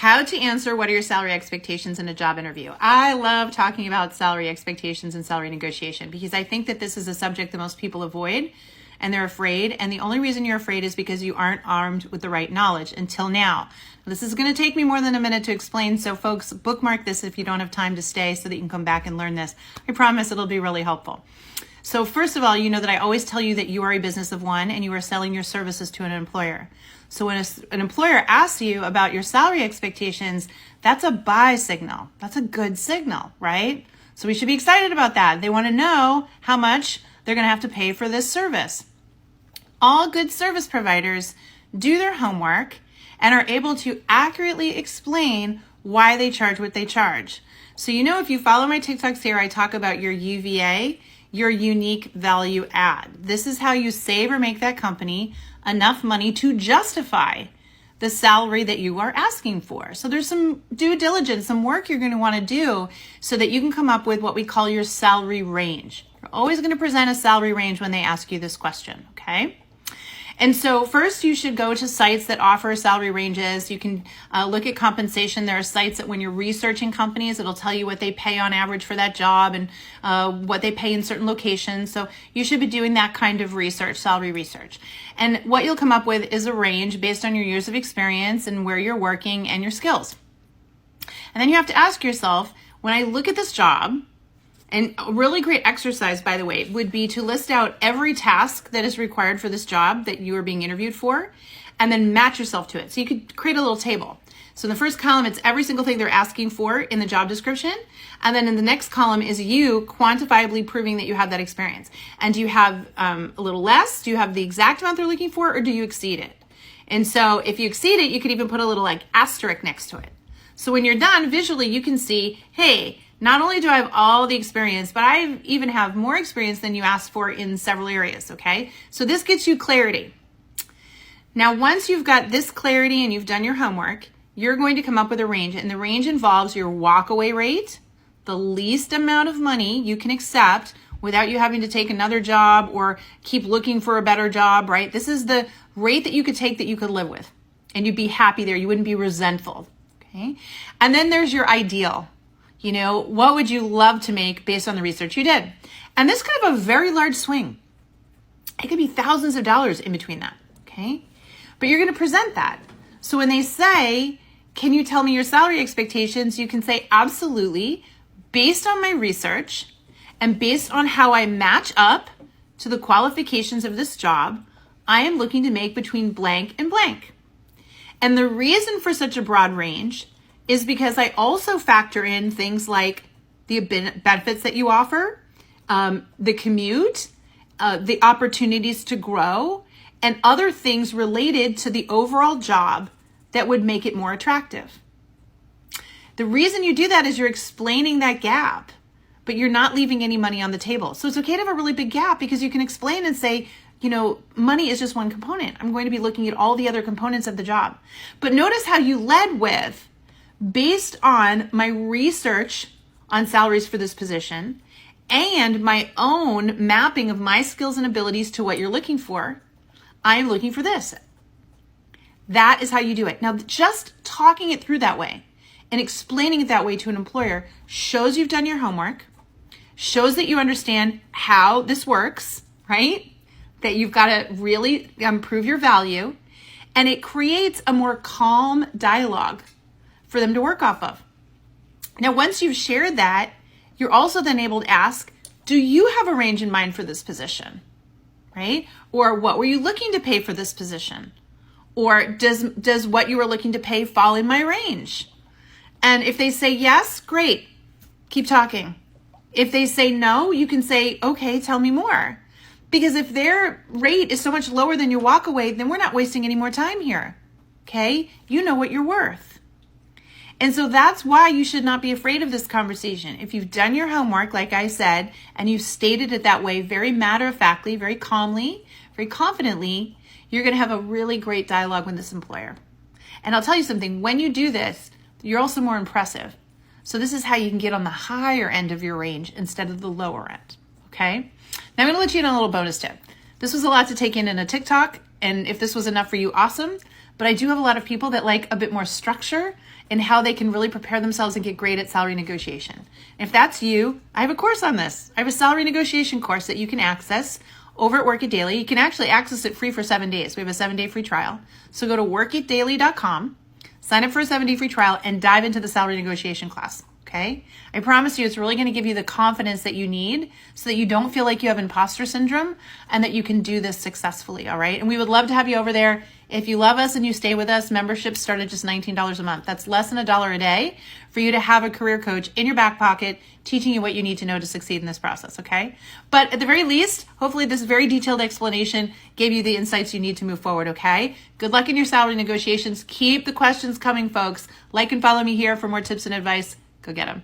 How to answer what are your salary expectations in a job interview. I love talking about salary expectations and salary negotiation because I think that this is a subject that most people avoid and they're afraid. And the only reason you're afraid is because you aren't armed with the right knowledge until now. This is going to take me more than a minute to explain. So folks, bookmark this if you don't have time to stay so that you can come back and learn this. I promise it'll be really helpful. So first of all, you know that I always tell you that you are a business of one and you are selling your services to an employer. So when an employer asks you about your salary expectations, that's a buy signal. That's a good signal, right? So we should be excited about that. They want to know how much they're going to have to pay for this service. All good service providers do their homework and are able to accurately explain why they charge what they charge. So you know, if you follow my TikToks here, I talk about your UVA, your unique value add. This is how you save or make that company enough money to justify the salary that you are asking for. So there's some due diligence, some work you're going to want to do so that you can come up with what we call your salary range. You're always going to present a salary range when they ask you this question, okay? And so first you should go to sites that offer salary ranges. You can look at compensation. There are sites that when you're researching companies, it'll tell you what they pay on average for that job and what they pay in certain locations. So you should be doing that kind of research, salary research. And what you'll come up with is a range based on your years of experience and where you're working and your skills. And then you have to ask yourself, when I look at this job, and a really great exercise, by the way, would be to list out every task that is required for this job that you are being interviewed for, and then match yourself to it. So you could create a little table. So in the first column, it's every single thing they're asking for in the job description. And then in the next column is you quantifiably proving that you have that experience. And do you have a little less? Do you have the exact amount they're looking for, or do you exceed it? And so if you exceed it, you could even put a little like asterisk next to it. So when you're done, visually, you can see, hey, not only do I have all the experience, but I even have more experience than you asked for in several areas, okay? So this gets you clarity. Now, once you've got this clarity and you've done your homework, you're going to come up with a range, and the range involves your walkaway rate, the least amount of money you can accept without you having to take another job or keep looking for a better job, right? This is the rate that you could take that you could live with, and you'd be happy there. You wouldn't be resentful, okay? And then there's your ideal. You know, what would you love to make based on the research you did? And this could have a very large swing. It could be thousands of dollars in between that, okay? But you're going to present that. So when they say, can you tell me your salary expectations? You can say, absolutely, based on my research and based on how I match up to the qualifications of this job, I am looking to make between blank and blank. And the reason for such a broad range is because I also factor in things like the benefits that you offer, the commute, the opportunities to grow, and other things related to the overall job that would make it more attractive. The reason you do that is you're explaining that gap, but you're not leaving any money on the table. So it's okay to have a really big gap because you can explain and say, you know, money is just one component. I'm going to be looking at all the other components of the job. But notice how you led with, based on my research on salaries for this position and my own mapping of my skills and abilities to what you're looking for, I am looking for this. That is how you do it. Now, just talking it through that way and explaining it that way to an employer shows you've done your homework, shows that you understand how this works, right? That you've got to really prove your value, and it creates a more calm dialogue for them to work off of. Now, once you've shared that, you're also then able to ask, do you have a range in mind for this position, right? Or what were you looking to pay for this position? Or does what you were looking to pay fall in my range? And if they say yes, great, keep talking. If they say no, you can say, okay, tell me more. Because if their rate is so much lower than your walkaway, then we're not wasting any more time here, okay? You know what you're worth. And so that's why you should not be afraid of this conversation. If you've done your homework, like I said, and you've stated it that way very matter-of-factly, very calmly, very confidently, you're going to have a really great dialogue with this employer. And I'll tell you something, when you do this, you're also more impressive. So this is how you can get on the higher end of your range instead of the lower end, okay? Now I'm going to let you in on a little bonus tip. This was a lot to take in a TikTok, and if this was enough for you, awesome. but I do have a lot of people that like a bit more structure in how they can really prepare themselves and get great at salary negotiation. If that's you, I have a course on this. I have a salary negotiation course that you can access over at Work It Daily. You can actually access it free for 7 days. We have a 7-day free trial. So go to workitdaily.com, sign up for a 7-day free trial, and dive into the salary negotiation class. Okay? I promise you it's really going to give you the confidence that you need so that you don't feel like you have imposter syndrome and that you can do this successfully, all right? And we would love to have you over there. If you love us and you stay with us, memberships start at just $19 a month. That's less than $1 a day for you to have a career coach in your back pocket teaching you what you need to know to succeed in this process, okay? But at the very least, hopefully this very detailed explanation gave you the insights you need to move forward, okay? Good luck in your salary negotiations. Keep the questions coming, folks. Like and follow me here for more tips and advice. Go get them.